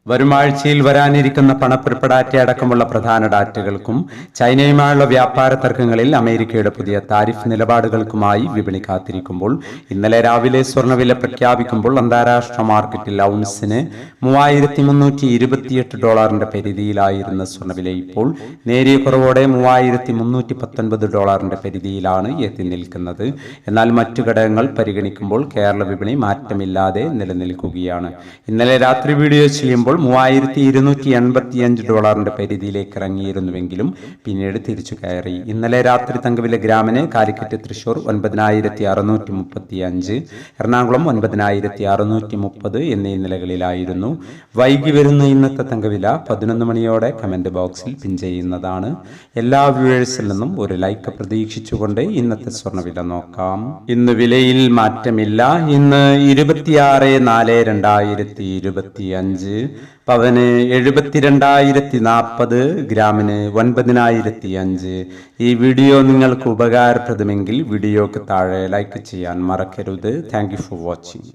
വരും ആഴ്ചയിൽ വരാനിരിക്കുന്ന പണപ്പെരുപ്പ അടക്കമുള്ള പ്രധാന ഡാറ്റകൾക്കും ചൈനയുമായുള്ള വ്യാപാര തർക്കങ്ങളിൽ അമേരിക്കയുടെ പുതിയ താരിഫ് നിലപാടുകൾക്കുമായി വിപണി കാത്തിരിക്കുമ്പോൾ ഇന്നലെ രാവിലെ സ്വർണ്ണവില പ്രഖ്യാപിക്കുമ്പോൾ അന്താരാഷ്ട്ര മാർക്കറ്റിൽ ഔൺസിന് $3,328 പരിധിയിലായിരുന്ന സ്വർണ്ണവില ഇപ്പോൾ നേരിയ കുറവോടെ $3,319 പരിധിയിലാണ് എത്തി നിൽക്കുന്നത്. എന്നാൽ മറ്റു ഘടകങ്ങൾ പരിഗണിക്കുമ്പോൾ കേരള വിപണി മാറ്റമില്ലാതെ നിലനിൽക്കുകയാണ്. ഇന്നലെ രാത്രി വീഡിയോ ചെയ്യുമ്പോൾ $3,285 പരിധിയിലേക്ക് ഇറങ്ങിയിരുന്നുവെങ്കിലും പിന്നീട് തിരിച്ചു കയറി. ഇന്നലെ രാത്രി തങ്കവില ഗ്രാമിന് കാലിക്കറ്റ് തൃശൂർ 9,635, എറണാകുളം 9,630 എന്നീ നിലകളിലായിരുന്നു. വൈകി വരുന്ന ഇന്നത്തെ തങ്കവില 11 മണിയോടെ കമന്റ് ബോക്സിൽ പിൻ ചെയ്യുന്നതാണ്. എല്ലാ വ്യൂവേഴ്സിൽ നിന്നും ഒരു ലൈക്ക് പ്രതീക്ഷിച്ചുകൊണ്ട് ഇന്നത്തെ സ്വർണ്ണവില നോക്കാം. ഇന്ന് വിലയിൽ മാറ്റമില്ല. ഇന്ന് 26/4/2025 പവന് 72,040, ഗ്രാമിന് 9,005. ഈ വീഡിയോ നിങ്ങൾക്ക് ഉപകാരപ്രദമെങ്കിൽ വീഡിയോക്ക് താഴെ ലൈക്ക് ചെയ്യാൻ മറക്കരുത്. Thank you for watching.